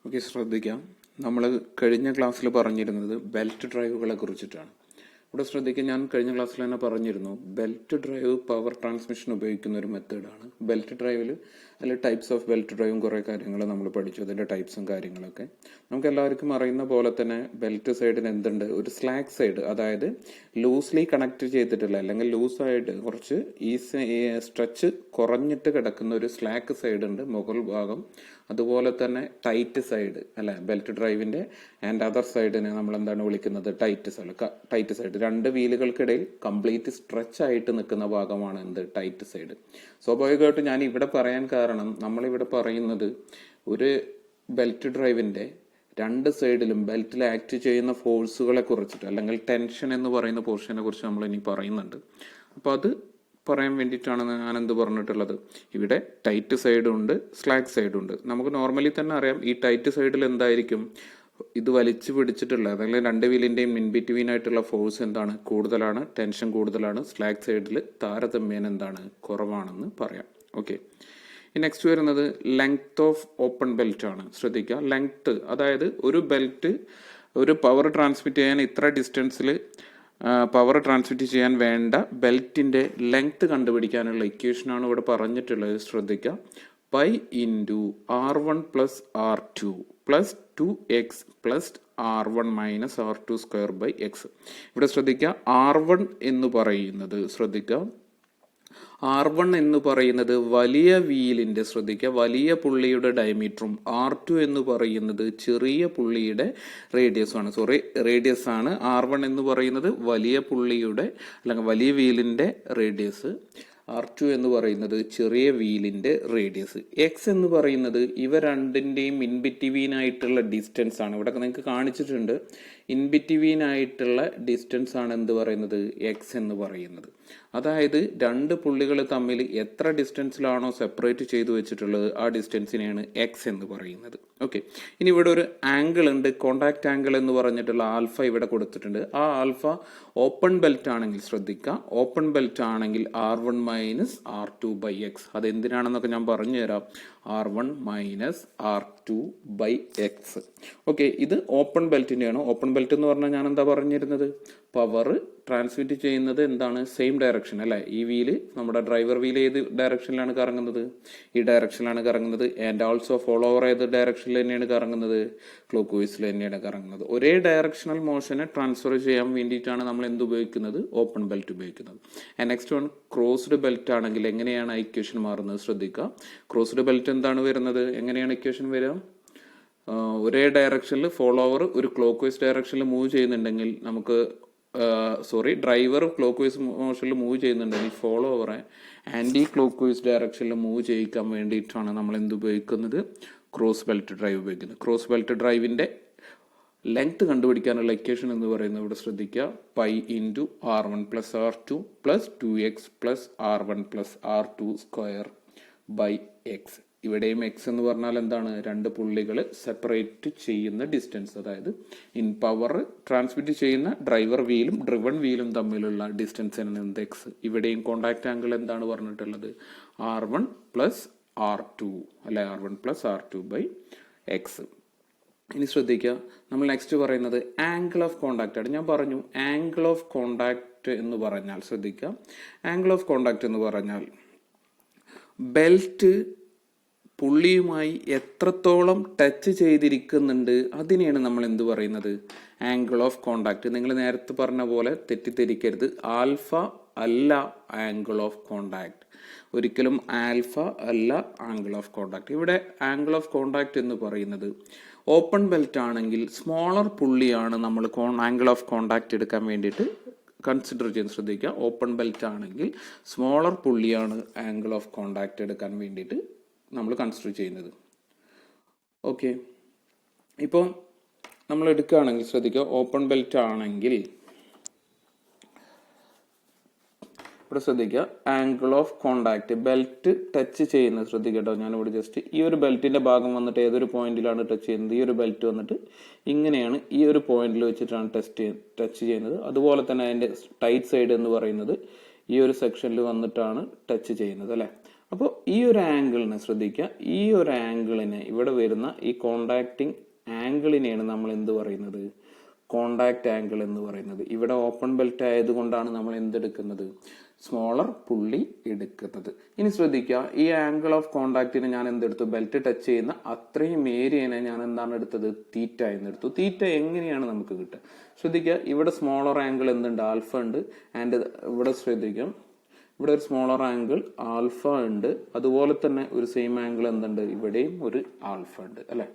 Okay, ശ്രദ്ധിക്കാം. നമ്മൾ കഴിഞ്ഞ ക്ലാസ്സിൽ പറഞ്ഞിരുന്നത് ബെൽറ്റ് ഡ്രൈവുകളെ കുറിച്ചിട്ടാണ്. ഇവിടെ ശ്രദ്ധിക്കുക, ഞാൻ കഴിഞ്ഞ ക്ലാസ്സിൽ തന്നെ പറഞ്ഞിരുന്നു, ബെൽറ്റ് ഡ്രൈവ് പവർ ട്രാൻസ്മിഷൻ ഉപയോഗിക്കുന്ന ഒരു മെത്തേഡാണ്. ബെൽറ്റ് ഡ്രൈവിൽ അതിൽ ടൈപ്സ് ഓഫ് ബെൽറ്റ് ഡ്രൈവും കുറേ കാര്യങ്ങൾ നമ്മൾ പഠിച്ചു, അതിൻ്റെ ടൈപ്സും കാര്യങ്ങളൊക്കെ. നമുക്ക് എല്ലാവർക്കും അറിയുന്ന പോലെ തന്നെ ബെൽറ്റ് സൈഡിന് എന്തുണ്ട്, ഒരു സ്ലാക്ക് സൈഡ്, അതായത് ലൂസ്ലി കണക്ട് ചെയ്തിട്ടില്ല അല്ലെങ്കിൽ ലൂസായിട്ട് കുറച്ച് ഈ സ്ട്രെച്ച് കുറഞ്ഞിട്ട് കിടക്കുന്ന ഒരു സ്ലാക്ക് സൈഡ് ഉണ്ട് മുകൾ ഭാഗം. അതുപോലെ തന്നെ ടൈറ്റ് സൈഡ് അല്ലെ, ബെൽറ്റ് ഡ്രൈവിന്റെ ആൻഡ് അതർ സൈഡിനെ നമ്മൾ എന്താണ് വിളിക്കുന്നത്, ടൈറ്റ് സൈഡ്. രണ്ട് വീലുകൾക്കിടയിൽ കംപ്ലീറ്റ് സ്ട്രെച്ച് ആയിട്ട് നിൽക്കുന്ന ഭാഗമാണ് എന്ത്, ടൈറ്റ് സൈഡ്. സ്വാഭാവികമായിട്ടും ഞാൻ ഇവിടെ പറയാൻ കാരണം, നമ്മളിവിടെ പറയുന്നത് ഒരു ബെൽറ്റ് ഡ്രൈവിന്റെ രണ്ട് സൈഡിലും ബെൽറ്റിൽ ആക്ട് ചെയ്യുന്ന ഫോഴ്സുകളെ കുറിച്ചിട്ട്, അല്ലെങ്കിൽ ടെൻഷൻ എന്ന് പറയുന്ന പോർഷനെ കുറിച്ച് നമ്മൾ ഇനി പറയുന്നുണ്ട്. അപ്പോൾ അത് പറയാൻ വേണ്ടിയിട്ടാണ് ഞാൻ എന്ത് പറഞ്ഞിട്ടുള്ളത്. ഇവിടെ ടൈറ്റ് സൈഡും ഉണ്ട്, സ്ലാക്ക് സൈഡും ഉണ്ട്. നമുക്ക് നോർമലി തന്നെ അറിയാം, ഈ ടൈറ്റ് സൈഡിൽ എന്തായിരിക്കും, ഇത് വലിച്ചു പിടിച്ചിട്ടുള്ള, അല്ലെങ്കിൽ രണ്ട് വീലിന്റെയും ഇൻ ബിറ്റ്വീൻ ആയിട്ടുള്ള ഫോഴ്സ് എന്താണ്, കൂടുതലാണ്, ടെൻഷൻ കൂടുതലാണ്. സ്ലാക്ക് സൈഡിൽ താരതമ്യേന എന്താണ്, കുറവാണെന്ന് പറയാം. ഓക്കെ, നെക്സ്റ്റ് വരുന്നത് ലെങ്ത് ഓഫ് ഓപ്പൺ ബെൽറ്റ് ആണ്. ശ്രദ്ധിക്കുക, ലെങ്ത് അതായത് ഒരു ബെൽറ്റ് ഒരു പവർ ട്രാൻസ്മിറ്റ് ചെയ്യാൻ ഇത്ര ഡിസ്റ്റൻസിൽ പവർ ട്രാൻസ്മിറ്റ് ചെയ്യാൻ വേണ്ട ബെൽറ്റിന്റെ ലെങ്ത് കണ്ടുപിടിക്കാനുള്ള ഇക്വേഷനാണ് ഇവിടെ പറഞ്ഞിട്ടുള്ളത്. ശ്രദ്ധിക്കുക, pi into R1 plus R2 plus 2x plus R1 minus R2 square by x. ഇവിടെ ശ്രദ്ധിക്കുക, R1 എന്ന് പറയുന്നത്, ശ്രദ്ധിക്കുക, R1 എന്ന് പറയുന്നത് വലിയ വീലിന്റെ, ശ്രദ്ധിക്കുക, വലിയ പുള്ളിയുടെ ഡയമീറ്ററും R2 എന്ന് പറയുന്നത് ചെറിയ പുള്ളിയുടെ റേഡിയസ് ആണ്. R1 എന്ന് പറയുന്നത് വലിയ പുള്ളിയുടെ അല്ലെങ്കിൽ വലിയ വീലിന്റെ റേഡിയസ്, R2 എന്ന് പറയുന്നത് ചെറിയ വീലിന്റെ റേഡിയസ്. എക്സ് എന്ന് പറയുന്നത് ഇവ രണ്ടിന്റെയും ഇൻ ബിറ്റ്വീൻ ആയിട്ടുള്ള ഡിസ്റ്റൻസ് ആണ്. ഇവിടെ നിങ്ങൾക്ക് കാണിച്ചിട്ടുണ്ട്, ഇൻ ബിറ്റ്വീൻ ആയിട്ടുള്ള ഡിസ്റ്റൻസ് ആണ് എന്ത് പറയുന്നത്, എക്സ് എന്ന് പറയുന്നത്. അതായത് രണ്ട് പുള്ളികൾ തമ്മിൽ എത്ര ഡിസ്റ്റൻസിലാണോ സെപ്പറേറ്റ് ചെയ്തു വെച്ചിട്ടുള്ളത്, ആ ഡിസ്റ്റൻസിനെയാണ് എക്സ് എന്ന് പറയുന്നത്. ഓക്കെ, ഇനി ഇവിടെ ഒരു ആംഗിൾ ഉണ്ട്, കോണ്ടാക്ട് ആംഗിൾ എന്ന് പറഞ്ഞിട്ടുള്ള ആൽഫ ഇവിടെ കൊടുത്തിട്ടുണ്ട്. ആ ആൽഫ ഓപ്പൺ ബെൽറ്റ് ആണെങ്കിൽ, ശ്രദ്ധിക്കുക, ഓപ്പൺ ബെൽറ്റ് ആണെങ്കിൽ R1 minus R2 by X. അത് എന്തിനാണെന്നൊക്കെ ഞാൻ പറഞ്ഞു തരാം. R1 minus R2 by x. Okay, ഇത് ഓപ്പൺ ബെൽറ്റിന്റെയാണ്. ഓപ്പൺ ബെൽറ്റ് എന്ന് പറഞ്ഞാൽ ഞാൻ എന്താ പറഞ്ഞിരുന്നത്, പവർ ട്രാൻസ്മിറ്റ് ചെയ്യുന്നത് എന്താണ്, സെയിം ഡയറക്ഷൻ അല്ലെ. ഈ വീല്, നമ്മുടെ ഡ്രൈവർ വീല് ഏത് ഡയറക്ഷനിലാണ് കറങ്ങുന്നത്, ഈ ഡയറക്ഷനിലാണ് കറങ്ങുന്നത്. ആൻഡ് ഓൾസോ ഫോളോവർ ഏത് ഡയറക്ഷനിൽ തന്നെയാണ് കറങ്ങുന്നത്, ക്ലോക്ക് വൈസിൽ തന്നെയാണ് കറങ്ങുന്നത്. ഒരേ ഡയറക്ഷണൽ മോഷനെ ട്രാൻസ്ഫർ ചെയ്യാൻ വേണ്ടിയിട്ടാണ് നമ്മൾ എന്ത് ഉപയോഗിക്കുന്നത്, ഓപ്പൺ ബെൽറ്റ് ഉപയോഗിക്കുന്നത്. And next one, crossed belt ആണെങ്കിൽ എങ്ങനെയാണ് ഇക്വേഷൻ മാറുന്നത്, ശ്രദ്ധിക്കുക. ക്രോസ്ഡ് ബെൽറ്റ് എന്താണ് വരുന്നത്, എങ്ങനെയാണ് ഇക്വേഷൻ വരിക, ഒരേ ഡയറക്ഷനിൽ ഫോളോവർ ഒരു ക്ലോക്ക് വൈസ് ഡയറക്ഷനിൽ മൂവ് ചെയ്യുന്നുണ്ടെങ്കിൽ നമുക്ക് ഡ്രൈവർ ക്ലോക്ക് വൈസ് മോഷനിൽ മൂവ് ചെയ്യുന്നുണ്ടെങ്കിൽ ഫോളോവറെ ആന്റി ക്ലോക്ക് വൈസ് ഡയറക്ഷനിൽ മൂവ് ചെയ്യിക്കാൻ വേണ്ടിയിട്ടാണ് നമ്മൾ എന്ത് ഉപയോഗിക്കുന്നത്, ക്രോസ് ബെൽറ്റ് ഡ്രൈവ് ഉപയോഗിക്കുന്നത്. ക്രോസ് ബെൽറ്റ് ഡ്രൈവിന്റെ ലെങ്ത് കണ്ടുപിടിക്കാനുള്ള ഇക്വേഷൻ എന്ന് പറയുന്നത് ഇവിടെ ശ്രദ്ധിക്കുക, pi into R1 plus R2 plus 2x plus R1 plus R2 square by x. ഇവിടെയും എക്സ് എന്ന് പറഞ്ഞാൽ എന്താണ്, രണ്ട് പുള്ളികൾ സെപ്പറേറ്റ് ചെയ്യുന്ന ഡിസ്റ്റൻസ്, അതായത് ഇൻ പവർ ട്രാൻസ്മിറ്റ് ചെയ്യുന്ന ഡ്രൈവർ വീലും ഡ്രിവൺ വീലും തമ്മിലുള്ള ഡിസ്റ്റൻസ് എന്ത്, എക്സ്. ഇവിടെയും കോണ്ടാക്ട് ആംഗിൾ എന്താണ് പറഞ്ഞിട്ടുള്ളത്, R1 പ്ലസ് R2 അല്ലെ, R1 plus R2 by X. ഇനി ശ്രദ്ധിക്കുക, നമ്മൾ നെക്സ്റ്റ് പറയുന്നത് ആംഗിൾ ഓഫ് കോണ്ടാക്ട് ആണ്. ഞാൻ പറഞ്ഞു ആംഗിൾ ഓഫ് കോണ്ടാക്ട് എന്ന് പറഞ്ഞാൽ, ശ്രദ്ധിക്കുക, ആംഗിൾ ഓഫ് കോണ്ടാക്ട് എന്ന് പറഞ്ഞാൽ ബെൽറ്റ് പുള്ളിയുമായി എത്രത്തോളം ടച്ച് ചെയ്തിരിക്കുന്നുണ്ട്, അതിനെയാണ് നമ്മൾ എന്ത് പറയുന്നത്, ആംഗിൾ ഓഫ് കോണ്ടാക്ട്. നിങ്ങൾ നേരത്തെ പറഞ്ഞ പോലെ തെറ്റിദ്ധരിക്കരുത്, ആൽഫ അല്ല ആംഗിൾ ഓഫ് കോണ്ടാക്ട്, ഒരിക്കലും ആൽഫ അല്ല ആംഗിൾ ഓഫ് കോണ്ടാക്ട്. ഇവിടെ ആംഗിൾ ഓഫ് കോണ്ടാക്ട് എന്ന് പറയുന്നത് ഓപ്പൺ ബെൽറ്റ് ആണെങ്കിൽ സ്മോളർ പുള്ളിയാണ് നമ്മൾ ആംഗിൾ ഓഫ് കോണ്ടാക്ട് എടുക്കാൻ വേണ്ടിയിട്ട് കൺസിഡർ ചെയ്യുന്നത്. ശ്രദ്ധിക്കുക, ഓപ്പൺ ബെൽറ്റ് ആണെങ്കിൽ സ്മോളർ പുള്ളിയാണ് ആംഗിൾ ഓഫ് കോണ്ടാക്ട് എടുക്കാൻ വേണ്ടിയിട്ട് നമ്മൾ കൺസിഡർ ചെയ്യുന്നത്. ഓക്കെ, ഇപ്പോൾ നമ്മൾ എടുക്കുകയാണെങ്കിൽ ശ്രദ്ധിക്കുക, ഓപ്പൺ ബെൽറ്റ് ആണെങ്കിൽ ഇവിടെ ശ്രദ്ധിക്കുക, angle of contact, belt touch ചെയ്യുന്നത്, ശ്രദ്ധിക്കട്ടോ, ഞാനിവിടെ ജസ്റ്റ് ഈ ഒരു ബെൽറ്റിന്റെ ഭാഗം വന്നിട്ട് ഏതൊരു പോയിന്റിലാണ് ടച്ച് ചെയ്യുന്നത്, ഈ ഒരു ബെൽറ്റ് വന്നിട്ട് ഇങ്ങനെയാണ് ഈ ഒരു പോയിന്റിൽ വെച്ചിട്ടാണ് ടച്ച് ചെയ്യുന്നത്. അതുപോലെ തന്നെ അതിന്റെ ടൈറ്റ് സൈഡ് എന്ന് പറയുന്നത് ഈ ഒരു സെക്ഷനിൽ വന്നിട്ടാണ് ടച്ച് ചെയ്യുന്നത് അല്ലെ. അപ്പോൾ ഈ ഒരു ആംഗിളിനെ ശ്രദ്ധിക്കുക, ഈ ഒരു ആംഗിളിനെ ഇവിടെ വരുന്ന ഈ കോണ്ടാക്ടിങ് ആംഗിളിനെയാണ് നമ്മൾ എന്ത് പറയുന്നത്, കോണ്ടാക്ട് ആംഗിൾ എന്ന് പറയുന്നത്. ഇവിടെ ഓപ്പൺ ബെൽറ്റ് ആയതുകൊണ്ടാണ് നമ്മൾ എന്തെടുക്കുന്നത്, സ്മോളർ പുള്ളി എടുക്കുന്നത്. ഇനി ശ്രദ്ധിക്കുക, ഈ ആംഗിൾ ഓഫ് കോണ്ടാക്റ്റിന് ഞാൻ എന്തെടുത്തു, ബെൽറ്റ് ടച്ച് ചെയ്യുന്ന അത്രയും ഏരിയനെ ഞാൻ എന്താണ് എടുത്തത്, തീറ്റ എന്നെടുത്തു. തീറ്റ എങ്ങനെയാണ് നമുക്ക് കിട്ടുക, ശ്രദ്ധിക്കുക, ഇവിടെ സ്മോളർ ആംഗിൾ എന്തുണ്ട്, ആൽഫ ഉണ്ട്. ആൻഡ് ഇവിടെ ശ്രദ്ധിക്കാം, ഇവിടെ ഒരു സ്മോളർ ആംഗിൾ ആൽഫ ഉണ്ട്. അതുപോലെ തന്നെ ഒരു സെയിം ആംഗിൾ എന്തുണ്ട്, ഇവിടെയും ഒരു ആൽഫ ഉണ്ട് അല്ലെ.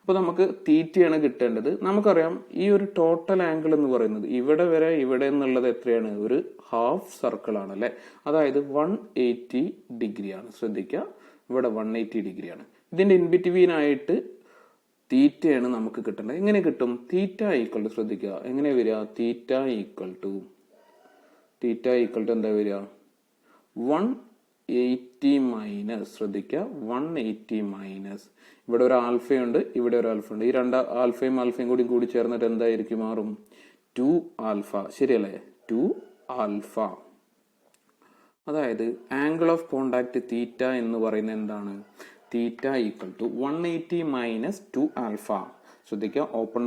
അപ്പൊ നമുക്ക് തീറ്റയാണ് കിട്ടേണ്ടത്. നമുക്കറിയാം ഈ ഒരു ടോട്ടൽ ആംഗിൾ എന്ന് പറയുന്നത് ഇവിടെ വരെ ഇവിടെ എന്നുള്ളത് എത്രയാണ്, ഒരു ഹാഫ് സർക്കിൾ ആണ് അല്ലെ. അതായത് 180 ഡിഗ്രിയാണ്. ശ്രദ്ധിക്കുക, ഇവിടെ 180 ഡിഗ്രിയാണ്. ഇതിന്റെ ഇൻബിറ്റ്വീൻ ആയിട്ട് തീറ്റയാണ് നമുക്ക് കിട്ടേണ്ടത്. എങ്ങനെ കിട്ടും, തീറ്റ ഈക്വൽ ടു, ശ്രദ്ധിക്കുക എങ്ങനെ വരിക, തീറ്റ ഈക്വൽ ടു എന്താ വരിക, 180 മൈനസ്, ശ്രദ്ധിക്കുക 180 മൈനസ്, ഇവിടെ ഒരു ആൽഫയുണ്ട്, ഇവിടെ ഒരു ആൽഫ ഉണ്ട്. ഈ രണ്ട് ആൽഫയും കൂടി ചേർന്നിട്ട് എന്തായിരിക്കും മാറും, 2 ആൽഫ. ശരിയല്ലേ, 2 ആൽഫ. അതായത് ആംഗിൾ ഓഫ് കോണ്ടാക്ട് തീറ്റ എന്ന് പറയുന്നത് എന്താണ്, theta equal to 180 minus 2 alpha. ശ്രദ്ധിക്കുക, ഓപ്പൺ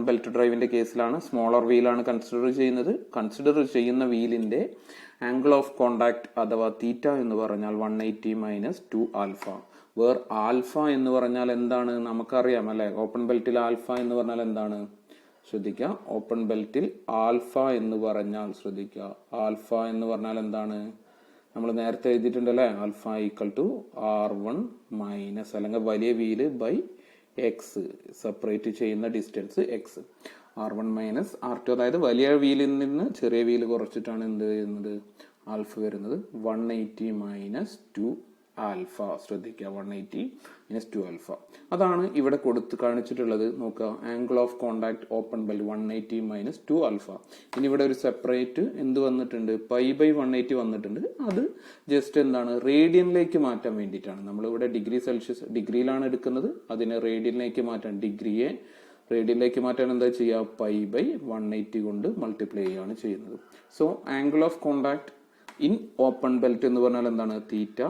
ബെൽറ്റ് ഡ്രൈവിന്റെ കേസിലാണ് സ്മോളർ വീലാണ് കൺസിഡർ ചെയ്യുന്ന വീലിന്റെ ആംഗിൾ ഓഫ് കോണ്ടാക്ട് അഥവാ തീറ്റ എന്ന് പറഞ്ഞാൽ 180 മൈനസ് 2 ആൽഫ. വേർ ആൽഫ എന്ന് പറഞ്ഞാൽ എന്താണ് നമുക്കറിയാം അല്ലെ. ഓപ്പൺ ബെൽറ്റിൽ ആൽഫ എന്ന് പറഞ്ഞാൽ എന്താണ്, ശ്രദ്ധിക്കുക, ഓപ്പൺ ബെൽറ്റിൽ ആൽഫ എന്ന് പറഞ്ഞാൽ, ശ്രദ്ധിക്കുക ആൽഫ എന്ന് പറഞ്ഞാൽ എന്താണ്, നമ്മൾ നേരത്തെ എഴുതിയിട്ടുണ്ടല്ലേ, alpha equal to R1 minus, അല്ലെങ്കിൽ വലിയ വീല് ബൈ എക്സ്, സെപ്പറേറ്റ് ചെയ്യുന്ന distance x, R1 minus R2. അതായത് വലിയ വീലിൽ നിന്ന് ചെറിയ വീല് കുറച്ചിട്ടാണ് എന്ത് ചെയ്യുന്നത്, ആൽഫ വരുന്നത്. 180 മൈനസ് 2 ആൽഫ. ശ്രദ്ധിക്കുക, 180 മൈനസ് 2 ആൽഫ. അതാണ് ഇവിടെ കാണിച്ചിട്ടുള്ളത്. നോക്കുക, angle of contact open belt 180 minus 2 alpha. ഇനി ഇവിടെ ഒരു സെപ്പറേറ്റ് എന്ത് വന്നിട്ടുണ്ട്, പൈ ബൈ 180 വന്നിട്ടുണ്ട്. അത് ജസ്റ്റ് എന്താണ്, റേഡിയനിലേക്ക് മാറ്റാൻ വേണ്ടിയിട്ടാണ്. നമ്മളിവിടെ ഡിഗ്രിയിലാണ് എടുക്കുന്നത്, അതിനെ റേഡിയനിലേക്ക് മാറ്റാൻ, ഡിഗ്രിയെ റേഡിയനിലേക്ക് മാറ്റാൻ എന്താ ചെയ്യുക, പൈ ബൈ 180 കൊണ്ട് മൾട്ടിപ്ലൈ ചെയ്യുകയാണ് ചെയ്യുന്നത്. So angle of contact in open belt എന്ന് പറഞ്ഞാൽ എന്താണ്, theta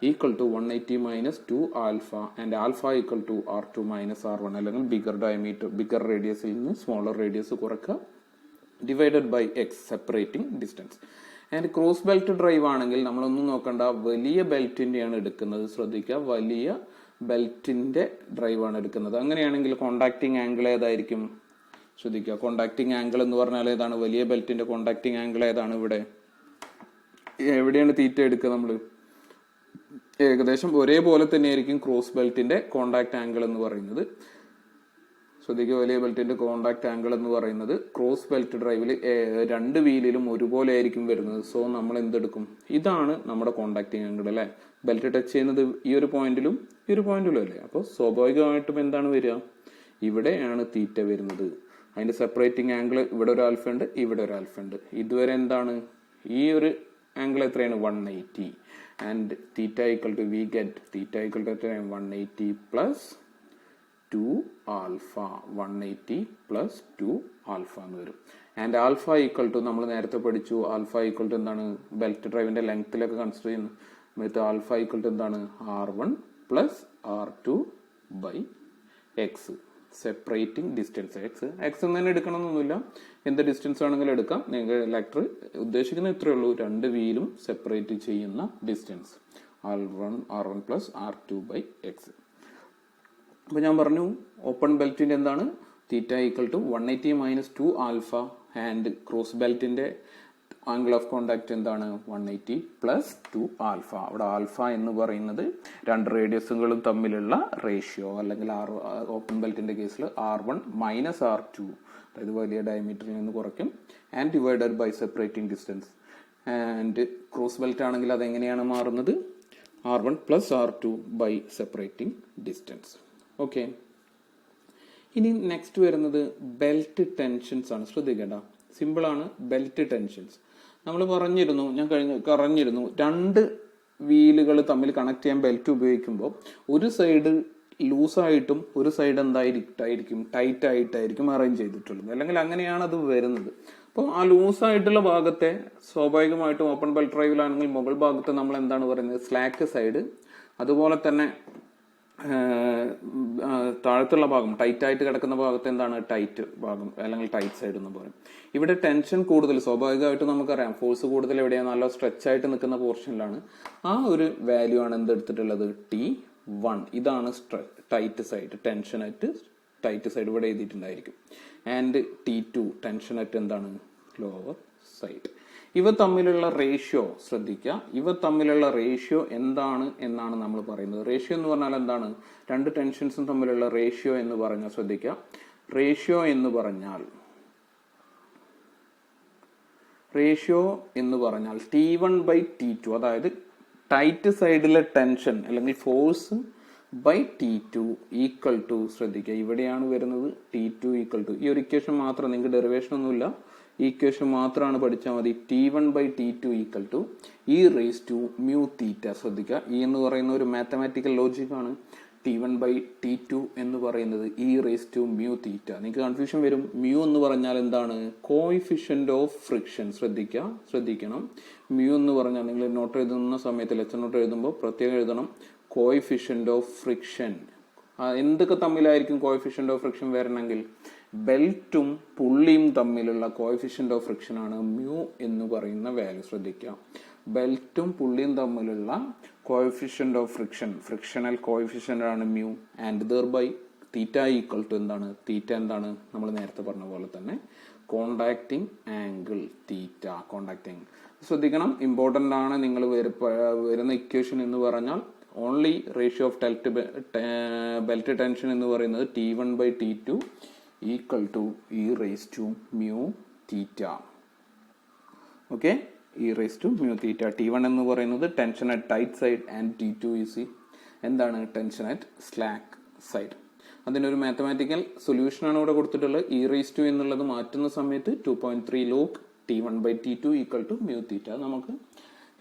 equal to 180 minus 2 alpha and alpha equal to R2 minus R1, അല്ലെങ്കിൽ ബിഗർ റേഡിയസിൽ നിന്ന് സ്മോളർ റേഡിയസ് കുറക്കുക, divided by x, separating distance. And cross belt drive ആണെങ്കിൽ നമ്മളൊന്നും നോക്കണ്ട, വലിയ ബെൽറ്റിന്റെയാണ് എടുക്കുന്നത്. ശ്രദ്ധിക്കുക, വലിയ ബെൽറ്റിന്റെ ഡ്രൈവ് ആണ് എടുക്കുന്നത്. അങ്ങനെയാണെങ്കിൽ കോണ്ടാക്ടിങ് ആംഗിൾ ഏതായിരിക്കും, ശ്രദ്ധിക്കുക, കോണ്ടാക്ടിങ് ആംഗിൾ എന്ന് പറഞ്ഞാൽ ഏതാണ്, വലിയ ബെൽറ്റിന്റെ കോണ്ടാക്ടിങ് ആംഗിൾ ഏതാണ്, ഇവിടെ എവിടെയാണ് തീറ്റ എടുക്കുക നമ്മൾ, ഏകദേശം ഒരേപോലെ തന്നെയായിരിക്കും ക്രോസ് ബെൽറ്റിന്റെ കോണ്ടാക്ട് ആംഗിൾ എന്ന് പറയുന്നത്. ശ്രദ്ധിക്കുക, വലിയ ബെൽറ്റിന്റെ കോണ്ടാക്ട് ആംഗിൾ എന്ന് പറയുന്നത് ക്രോസ് ബെൽറ്റ് ഡ്രൈവിൽ രണ്ട് വീലിലും ഒരുപോലെ ആയിരിക്കും വരുന്നത്. സോ നമ്മൾ എന്തെടുക്കും, ഇതാണ് നമ്മുടെ കോണ്ടാക്ടിങ് ആംഗിൾ അല്ലെ. ബെൽറ്റ് ടച്ച് ചെയ്യുന്നത് ഈ ഒരു പോയിന്റിലും അല്ലേ. അപ്പോൾ സ്വാഭാവികമായിട്ടും എന്താണ് വരിക, ഇവിടെയാണ് തീറ്റ വരുന്നത്. അതിന്റെ സെപ്പറേറ്റിംഗ് ആംഗിൾ ഇവിടെ ഒരു ആൽഫ ഉണ്ട്, ഇവിടെ ഒരു ആൽഫ ഉണ്ട്. ഇതുവരെ എന്താണ്, ഈ ഒരു ആംഗിൾ എത്രയാണ്, 180. And theta equal to, we get theta equal to 180 plus 2 alpha, 180 plus 2 alpha എന്ന് വരും. ആൻഡ് ആൽഫ ഈക്വൽ ടു, നമ്മൾ നേരത്തെ പഠിച്ചു, ആൽഫ ഈക്വൽ ടു എന്താണ്, ബെൽറ്റ് ഡ്രൈവിന്റെ ലെങ്ത്തിലൊക്കെ കൺസിഡർ ചെയ്യുന്നു സമയത്ത് ആൽഫ ഈക്വൽ ടു എന്താണ്, R1 plus R2 by x, separating distance x എന്ന് തന്നെ എടുക്കണമെന്നൊന്നുമില്ല, എന്ത് ഡിസ്റ്റൻസ് ആണെങ്കിലും എടുക്കാം. നിങ്ങൾക്ക് ലെക്ചർ ഉദ്ദേശിക്കുന്നത് ഇത്രയേ ഉള്ളൂ, രണ്ട് വീലും സെപ്പറേറ്റ് ചെയ്യുന്ന distance R1 plus R2 by x. അപ്പൊ ഞാൻ പറഞ്ഞു, ഓപ്പൺ ബെൽറ്റിന്റെ എന്താണ്, theta equal to 180 minus 2 alpha. And cross ബെൽറ്റിന്റെ ആംഗിൾ ഓഫ് കോണ്ടാക്ട് എന്താണ്, 180 പ്ലസ് 2 ആൽഫ. അവിടെ ആൽഫ എന്ന് പറയുന്നത് രണ്ട് റേഡിയസുകളും തമ്മിലുള്ള റേഷ്യോ, അല്ലെങ്കിൽ ഓപ്പൺ ബെൽറ്റിന്റെ കേസിൽ R1 മൈനസ് R2, അതായത് വലിയ ഡയമീറ്ററിൽ നിന്ന് കുറയ്ക്കും. And divided by separating distance. And cross belt ആണെങ്കിൽ അതെങ്ങനെയാണ് മാറുന്നത്, R1 plus R2 by separating distance. Okay, ഇനി നെക്സ്റ്റ് വരുന്നത് ബെൽറ്റ് ടെൻഷൻസ് ആണ്. ശ്രദ്ധിക്കേണ്ട, സിമ്പിൾ ആണ്. ബെൽറ്റ് ടെൻഷൻസ് നമ്മൾ പറഞ്ഞിരുന്നു രണ്ട് വീലുകൾ തമ്മിൽ കണക്ട് ചെയ്യാൻ ബെൽറ്റ് ഉപയോഗിക്കുമ്പോൾ ഒരു സൈഡ് ലൂസായിട്ടും ഒരു സൈഡ് എന്തായിരിക്കും ടൈറ്റ് ആയിട്ടായിരിക്കും അറേഞ്ച് ചെയ്തിട്ടുള്ളത്, അല്ലെങ്കിൽ അങ്ങനെയാണ് അത് വരുന്നത്. അപ്പോൾ ആ ലൂസായിട്ടുള്ള ഭാഗത്തെ സ്വാഭാവികമായിട്ടും ഓപ്പൺ ബെൽറ്റ് ഡ്രൈവിലാണെങ്കിൽ മുകൾ ഭാഗത്ത് നമ്മൾ എന്താണ് പറയുന്നത്, സ്ലാക്ക് സൈഡ്. അതുപോലെ തന്നെ താഴത്തുള്ള ഭാഗം ടൈറ്റ് ആയിട്ട് കിടക്കുന്ന ഭാഗത്ത് എന്താണ് ടൈറ്റ് ഭാഗം അല്ലെങ്കിൽ ടൈറ്റ് സൈഡ് എന്ന് പറയും. ഇവിടെ ടെൻഷൻ കൂടുതൽ സ്വാഭാവികമായിട്ടും നമുക്കറിയാം, ഫോഴ്സ് കൂടുതൽ എവിടെയാണ്, നല്ല സ്ട്രെച്ച് ആയിട്ട് നിൽക്കുന്ന പോർഷനിലാണ്. ആ ഒരു വാല്യൂ ആണ് എന്തെടുത്തിട്ടുള്ളത്, T1. ഇതാണ് tight side, tension at tight side ഇവിടെ എഴുതിയിട്ടുണ്ടായിരിക്കും. ആൻഡ് T2 ടെൻഷൻ അറ്റ് എന്താണ്, ലോവർ സൈഡ്. ഇവ തമ്മിലുള്ള റേഷ്യോ ശ്രദ്ധിക്കുക. ഇവ തമ്മിലുള്ള റേഷ്യോ എന്താണ് എന്നാണ് നമ്മൾ പറയുന്നത്. റേഷ്യോ എന്ന് പറഞ്ഞാൽ എന്താണ്, രണ്ട് ടെൻഷൻസും തമ്മിലുള്ള റേഷ്യോ എന്ന് പറഞ്ഞാൽ ശ്രദ്ധിക്കുക. റേഷ്യോ എന്ന് പറഞ്ഞാൽ T1/T2, അതായത് ടൈറ്റ് സൈഡിലെ ടെൻഷൻ അല്ലെങ്കിൽ force by T2 equal to, ശ്രദ്ധിക്കുക ഇവിടെയാണ് വരുന്നത് T2 ഈക്വൽ ടു, ഈ ഒരു ഇക്വേഷൻ മാത്രം, നിങ്ങൾക്ക് ഡെറിവേഷൻ ഒന്നുമില്ല, ഈ ഇക്വേഷൻ മാത്രമാണ് പഠിച്ചാൽ മതി. T1/T2 equal to E⁻μθ. ശ്രദ്ധിക്കുക, ഈ എന്ന് പറയുന്ന ഒരു മാത്തമാറ്റിക്കൽ ലോജിക് ആണ്. T1/T2 എന്ന് പറയുന്നത് E⁻μθ. നിങ്ങൾക്ക് കൺഫ്യൂഷൻ വരും. മ്യൂ എന്ന് പറഞ്ഞാൽ എന്താണ്, കോയിഫിഷ്യന്റ് ഓഫ് ഫ്രിക്ഷൻ. ശ്രദ്ധിക്കണം, മ്യൂ എന്ന് പറഞ്ഞാൽ നിങ്ങൾ നോട്ട് എഴുതുന്ന സമയത്ത്, ലെക്ചർ നോട്ട് എഴുതുമ്പോൾ പ്രത്യേകം എഴുതണം, കോയിഫിഷ്യന്റ് ഓഫ് ഫ്രിക്ഷൻ. എന്തൊക്കെ തമ്മിലായിരിക്കും കോയിഫിഷ്യന്റ് ഓഫ് ഫ്രിക്ഷൻ വരണമെങ്കിൽ, ബെൽറ്റും പുള്ളിയും തമ്മിലുള്ള കോയിഫിഷ്യന്റ് ഓഫ് ഫ്രിക്ഷൻ ആണ് മ്യൂ എന്ന് പറയുന്ന വാല്യൂ. ശ്രദ്ധിക്കുക, ബെൽറ്റും പുള്ളിയും തമ്മിലുള്ള coefficient of friction, frictional coefficient ആണ് mu. And thereby theta equal to എന്താണ്, തീറ്റ എന്താണ്, നമ്മൾ നേരത്തെ പറഞ്ഞ പോലെ തന്നെ കോണ്ടാക്ടിങ് ആംഗിൾ തീറ്റ. കോണ്ടാക്ടിങ് ശ്രദ്ധിക്കണം, ഇമ്പോർട്ടന്റ് ആണ്. നിങ്ങൾ വരുന്ന ഇക്വേഷൻ എന്ന് പറഞ്ഞാൽ only ratio of belt tension എന്ന് പറയുന്നത് T1/T2 equal to E⁻μθ. Okay, E⁻μθ. T1 എന്ന് പറയുന്നത് tension at tight side and T2 is എന്താണ്, ടെൻഷൻ അറ്റ് സ്ലാക്ക് സൈഡ്. അതിനൊരു മാത്തമാറ്റിക്കൽ സൊല്യൂഷൻ ആണ് ഇവിടെ കൊടുത്തിട്ടുള്ളത്. E⁻ എന്നുള്ളത് മാറ്റുന്ന സമയത്ത് 2.3 log T1/T2 ഈക്വൽ ടു μθ. നമുക്ക്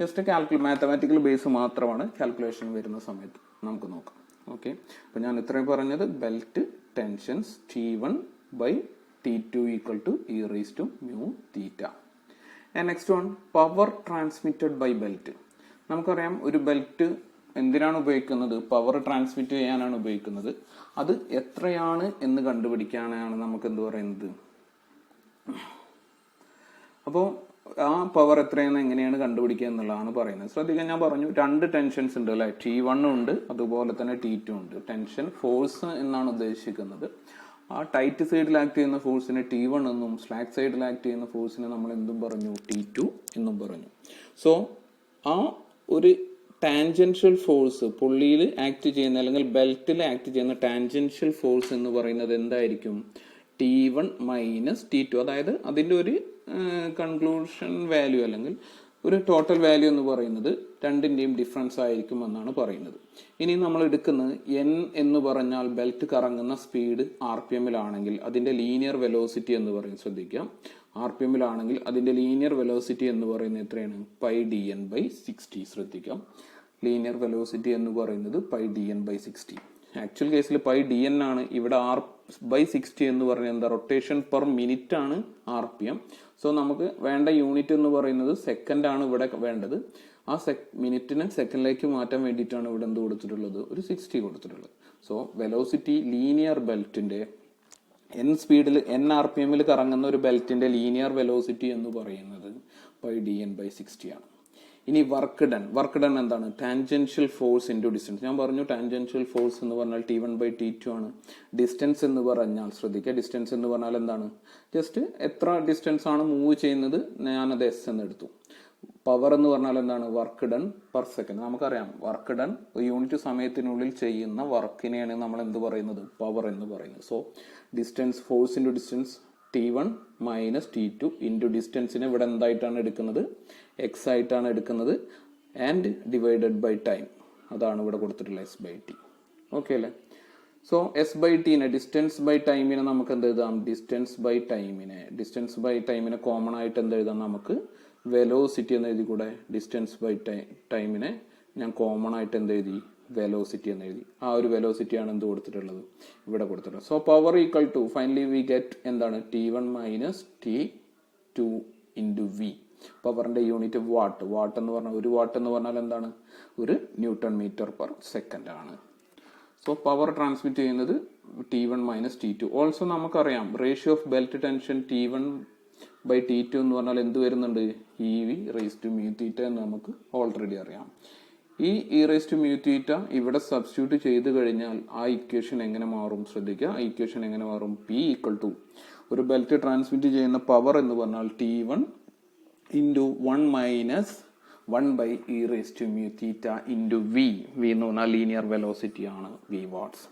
ജസ്റ്റ് മാത്തമാറ്റിക്കൽ ബേസ് മാത്രമാണ് കാൽക്കുലേഷൻ വരുന്ന സമയത്ത് നമുക്ക് നോക്കാം. ഓക്കെ, അപ്പൊ ഞാൻ ഇത്രയും പറഞ്ഞത് belt tensions T1/T2 equal to E⁻μθ. And next one, power transmitted by belt. നമുക്കറിയാം ഒരു ബെൽറ്റ് എന്തിനാണ് ഉപയോഗിക്കുന്നത്, പവർ ട്രാൻസ്മിറ്റ് ചെയ്യാനാണ് ഉപയോഗിക്കുന്നത്. അത് എത്രയാണ് എന്ന് കണ്ടുപിടിക്കാനാണ് നമുക്ക് എന്ത് പറയുന്നത്. അപ്പോൾ ആ പവർ എത്രയെന്ന് എങ്ങനെയാണ് കണ്ടുപിടിക്കുക എന്നുള്ളതാണ് പറയുന്നത്. ശ്രദ്ധിക്കാൻ ഞാൻ പറഞ്ഞു, രണ്ട് ടെൻഷൻസ് ഉണ്ട് അല്ലെ, T1 ഉണ്ട്, അതുപോലെ തന്നെ T2 ഉണ്ട്. ടെൻഷൻ ഫോഴ്സ് എന്നാണ് ഉദ്ദേശിക്കുന്നത്. ആ ടൈറ്റ് സൈഡിൽ ആക്ട് ചെയ്യുന്ന ഫോഴ്സിനെ T1 എന്നും സ്ലാക്ക് സൈഡിൽ ആക്ട് ചെയ്യുന്ന ഫോഴ്സിനെ നമ്മൾ എന്തും പറഞ്ഞു, T2 എന്നും പറഞ്ഞു. സോ ആ ഒരു ടാൻജൻഷ്യൽ ഫോഴ്സ് പുള്ളിയിൽ ആക്ട് ചെയ്യുന്ന അല്ലെങ്കിൽ ബെൽറ്റിൽ ആക്ട് ചെയ്യുന്ന ടാൻജൻഷ്യൽ ഫോഴ്സ് എന്ന് പറയുന്നത് എന്തായിരിക്കും, T1 - T2. അതായത് അതിൻ്റെ ഒരു കൺക്ലൂഷൻ വാല്യൂ അല്ലെങ്കിൽ ഒരു ടോട്ടൽ വാല്യൂ എന്ന് പറയുന്നത് രണ്ടിൻ്റെയും ഡിഫറൻസ് ആയിരിക്കും എന്നാണ് പറയുന്നത്. ഇനി നമ്മൾ എടുക്കുന്നത് N എന്ന് പറഞ്ഞാൽ ബെൽറ്റ് കറങ്ങുന്ന സ്പീഡ് RPM-ലാണെങ്കിൽ അതിന്റെ ലീനിയർ വെലോസിറ്റി എന്ന് പറയും. ശ്രദ്ധിക്കാം, RPM-ലാണെങ്കിൽ അതിന്റെ ലീനിയർ വെലോസിറ്റി എന്ന് പറയുന്നത് എത്രയാണ്, πdN/60. ശ്രദ്ധിക്കാം, ലീനിയർ വെലോസിറ്റി എന്ന് പറയുന്നത് πdN/60. ആക്ച്വൽ കേസിൽ πdN ആണ്. ഇവിടെ R/60 എന്ന് പറഞ്ഞാൽ എന്താ, റൊട്ടേഷൻ പെർ മിനിറ്റ് ആണ് RPM. സോ നമുക്ക് വേണ്ട യൂണിറ്റ് എന്ന് പറയുന്നത് സെക്കൻഡ് ആണ് ഇവിടെ വേണ്ടത്. ആ മിനിറ്റിനെ സെക്കൻഡിലേക്ക് മാറ്റാൻ വേണ്ടിയിട്ടാണ് ഇവിടെ എന്ത് കൊടുത്തിട്ടുള്ളത്, ഒരു 60 കൊടുത്തിട്ടുള്ളത്. സോ വെലോസിറ്റി ലീനിയർ ബെൽറ്റിന്റെ N സ്പീഡിൽ N RPM-ൽ കറങ്ങുന്ന ഒരു ബെൽറ്റിന്റെ ലീനിയർ വെലോസിറ്റി എന്ന് പറയുന്നത് πdN/60 ആണ്. ഇനി വർക്ക് ഡൺ എന്താണ്, ടാൻജൻഷ്യൽ ഫോഴ്സ് ഇൻറ്റു ഡിസ്റ്റൻസ്. ഞാൻ പറഞ്ഞു ടാൻജൻഷ്യൽ ഫോഴ്സ് എന്ന് പറഞ്ഞാൽ T1/T2 ആണ്. ഡിസ്റ്റൻസ് എന്ന് പറഞ്ഞാൽ ശ്രദ്ധിക്കുക, ഡിസ്റ്റൻസ് എന്ന് പറഞ്ഞാൽ എന്താണ്, ജസ്റ്റ് എത്ര ഡിസ്റ്റൻസ് ആണ് മൂവ് ചെയ്യുന്നത്, ഞാനത് S എന്ന് എടുത്തു. പവർ എന്ന് പറഞ്ഞാൽ എന്താണ്, വർക്ക് ഡൺ പെർ സെക്കൻഡ്. നമുക്കറിയാം വർക്ക് ഡൺ ഒരു യൂണിറ്റ് സമയത്തിനുള്ളിൽ ചെയ്യുന്ന വർക്കിനെയാണ് നമ്മൾ എന്ത് പറയുന്നത്, പവർ എന്ന് പറയുന്നത്. So distance, force into distance T1 - T2 into ഡിസ്റ്റൻസിനെ ഇവിടെ എന്തായിട്ടാണ് എടുക്കുന്നത്, X ആയിട്ടാണ് എടുക്കുന്നത്. ആൻഡ് ഡിവൈഡഡ് ബൈ ടൈം, അതാണ് ഇവിടെ കൊടുത്തിട്ടുള്ള S/T. ഓക്കെ അല്ലേ. സോ S/T-നെ ഡിസ്റ്റൻസ് ബൈ ടൈമിനെ നമുക്ക് എന്ത് എഴുതാം, ഡിസ്റ്റൻസ് ബൈ ടൈമിനെ കോമൺ ആയിട്ട് എന്ത് എഴുതാം, നമുക്ക് വെലോസിറ്റി എന്ന് എഴുതി കൂടെ. ഡിസ്റ്റൻസ് ബൈ ടൈമിനെ ഞാൻ കോമൺ ആയിട്ട് എന്ത് എഴുതി, വെലോസിറ്റി എന്ന് എഴുതി. ആ ഒരു വെലോസിറ്റിയാണ് എന്ത് കൊടുത്തിട്ടുള്ളത്, ഇവിടെ കൊടുത്തിട്ടുള്ളത്. So power equal to finally we get എന്താണ്, T1 minus T2 into v. പവറിന്റെ യൂണിറ്റ് വാട്ട്. വാട്ട് എന്ന് പറഞ്ഞാൽ, ഒരു വാട്ട് എന്ന് പറഞ്ഞാൽ എന്താണ്, ഒരു ന്യൂട്ടൺ മീറ്റർ പെർ സെക്കൻഡ് ആണ്. സോ പവർ ട്രാൻസ്മിറ്റ് ചെയ്യുന്നത് T1 മൈനസ് T2. ഓൾസോ നമുക്കറിയാം ratio of belt tension T1 by T2 എന്ന് പറഞ്ഞാൽ എന്ത് വരുന്നുണ്ട്, EV raise to mu theta എന്ന് നമുക്ക് ഓൾറെഡി അറിയാം. ഈ E raise to mu theta ഇവിടെ സബ്സ്റ്റിറ്റ്യൂട്ട് ചെയ്ത് കഴിഞ്ഞാൽ ആ ഇക്വേഷൻ എങ്ങനെ മാറും ശ്രദ്ധിക്കുക. ആ ഇക്വേഷൻ എങ്ങനെ മാറും, P ഈക്വൽ ടു ഒരു ബെൽറ്റ് ട്രാൻസ്മിറ്റ് ചെയ്യുന്ന പവർ എന്ന് പറഞ്ഞാൽ T1 into 1 minus 1 by E raise to mu theta into v. V എന്ന് പറഞ്ഞാൽ ലീനിയർ വെലോസിറ്റി ആണ്, V വാട്ട്സ്.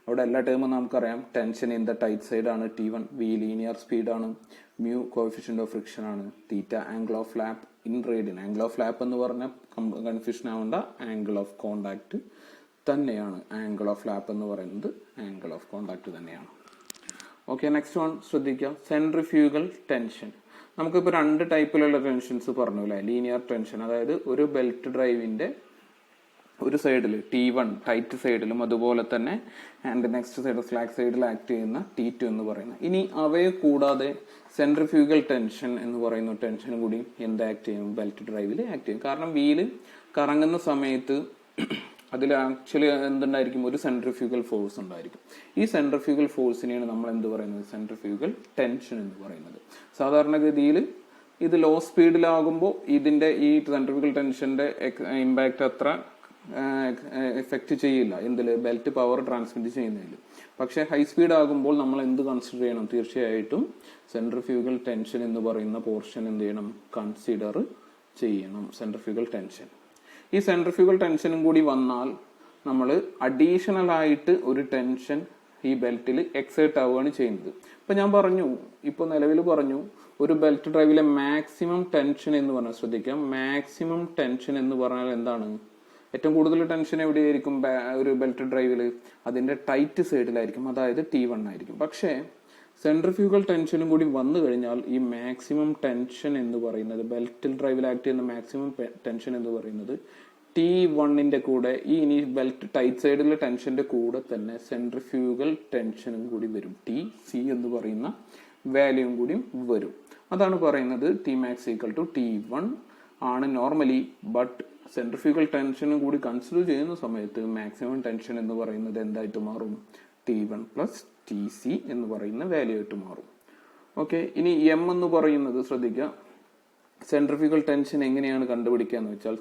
അവിടെ എല്ലാ ടേമും നമുക്കറിയാം. Tension in the tight side ആണ് T1, വി ലീനിയർ സ്പീഡ് ആണ്, മ്യൂ കോഎഫിഷ്യന്റ് ഓഫ് ഫ്രിക്ഷൻ ആണ്, theta angle of flap in radian. Angle of flap എന്ന് പറഞ്ഞാൽ കൺഫ്യൂഷൻ ആവേണ്ട, ആംഗിൾ ഓഫ് കോണ്ടാക്ട് തന്നെയാണ്. ആംഗിൾ ഓഫ് ഫ്ലാപ്പ് എന്ന് പറയുന്നത് ആംഗിൾ ഓഫ് കോണ്ടാക്ട് തന്നെയാണ്. ഓക്കെ, നെക്സ്റ്റ് വൺ ശ്രദ്ധിക്കുക, സെൻട്രിഫ്യൂഗൽ ടെൻഷൻ. നമുക്കിപ്പോൾ രണ്ട് ടൈപ്പിലുള്ള ടെൻഷൻസ് പറഞ്ഞു അല്ലേ. ലീനിയർ ടെൻഷൻ, അതായത് ഒരു ബെൽറ്റ് ഡ്രൈവിന്റെ ഒരു സൈഡിൽ T1 ടൈറ്റ് സൈഡിലും അതുപോലെ തന്നെ ആൻഡ് നെക്സ്റ്റ് സൈഡ് സ്ലാക്ക് സൈഡിൽ ആക്ട് ചെയ്യുന്ന T2 എന്ന് പറയുന്നത്. ഇനി അവയെ കൂടാതെ സെൻട്രിഫ്യൂഗൽ ടെൻഷൻ എന്ന് പറയുന്ന ടെൻഷൻ കൂടി എന്ത് ആക്ട് ചെയ്യും, ബെൽറ്റ് ഡ്രൈവിൽ ആക്ട് ചെയ്യും. കാരണം വീല് കറങ്ങുന്ന സമയത്ത് അതിൽ ആക്ച്വലി എന്തുണ്ടായിരിക്കും, ഒരു സെൻട്രിഫ്യൂഗൽ ഫോഴ്സ് ഉണ്ടായിരിക്കും. ഈ സെൻട്രിഫ്യൂഗൽ ഫോഴ്സിനെയാണ് നമ്മൾ എന്ത് പറയുന്നത്, സെൻട്രിഫ്യൂഗൽ ടെൻഷൻ എന്ന് പറയുന്നത്. സാധാരണഗതിയിൽ ഇത് ലോ സ്പീഡിലാകുമ്പോൾ ഇതിന്റെ ഈ സെൻട്രിഫ്യൂഗൽ ടെൻഷന്റെ ഇമ്പാക്ട് അത്ര എഫക്റ്റ് ചെയ്യില്ല എന്തില്, ബെൽറ്റ് പവർ ട്രാൻസ്മിറ്റ് ചെയ്യുന്നതിൽ. പക്ഷെ ഹൈ സ്പീഡ് ആകുമ്പോൾ നമ്മൾ എന്ത് കൺസിഡർ ചെയ്യണം, തീർച്ചയായിട്ടും സെൻട്രിഫ്യൂഗൽ ടെൻഷൻ എന്ന് പറയുന്ന പോർഷൻ എന്ത് ചെയ്യണം, കൺസിഡർ ചെയ്യണം. സെൻട്രിഫ്യൂഗൽ ടെൻഷൻ, ഈ സെൻട്രിഫ്യൂഗൽ ടെൻഷനും കൂടി വന്നാൽ നമ്മൾ അഡീഷണൽ ആയിട്ട് ഒരു ടെൻഷൻ ഈ ബെൽറ്റിൽ എക്സേർട്ട് ആവുകയാണ് ചെയ്യുന്നത്. ഇപ്പൊ ഞാൻ പറഞ്ഞു, ഇപ്പൊ നിലവിൽ പറഞ്ഞു, ഒരു ബെൽറ്റ് ഡ്രൈവിലെ മാക്സിമം ടെൻഷൻ എന്ന് പറഞ്ഞാൽ ശ്രദ്ധിക്കാം, മാക്സിമം ടെൻഷൻ എന്ന് പറഞ്ഞാൽ എന്താണ്, ഏറ്റവും കൂടുതൽ ടെൻഷൻ എവിടെയായിരിക്കും ഒരു ബെൽറ്റ് ഡ്രൈവിൽ, അതിന്റെ ടൈറ്റ് സൈഡിലായിരിക്കും, അതായത് T1 ആയിരിക്കും. പക്ഷേ സെൻട്രിഫ്യൂഗൽ ടെൻഷനും കൂടി വന്നു കഴിഞ്ഞാൽ ഈ മാക്സിമം ടെൻഷൻ എന്ന് പറയുന്നത്, ബെൽറ്റ് ഡ്രൈവിൽ ആക്ട് ചെയ്യുന്ന മാക്സിമം ടെൻഷൻ എന്ന് പറയുന്നത് T1ന്റെ കൂടെ ഈ ഇനി ബെൽറ്റ് ടൈറ്റ് സൈഡിലെ ടെൻഷന്റെ കൂടെ തന്നെ സെൻട്രിഫ്യൂഗൽ ടെൻഷനും കൂടി വരും. TC എന്ന് പറയുന്ന വാല്യൂയും കൂടി വരും. അതാണ് പറയുന്നത് Tmax ഈക്വൽ ടു T1 ആണ് നോർമലി. ബട്ട് സെൻട്രിഫ്യൂഗൽ ടെൻഷനും കൂടി കൺസിഡർ ചെയ്യുന്ന സമയത്ത് മാക്സിമം ടെൻഷൻ എന്ന് പറയുന്നത് എന്തായിട്ട് മാറും, T1 പ്ലസ് TC എന്ന് പറയുന്ന വാല്യൂ ആയിട്ട് മാറും. ഓക്കെ, ഇനി M എന്ന് പറയുന്നത് ശ്രദ്ധിക്കുക, സെൻട്രിഫ്യൂഗൽ ടെൻഷൻ എങ്ങനെയാണ് കണ്ടുപിടിക്കുക എന്ന് വെച്ചാൽ,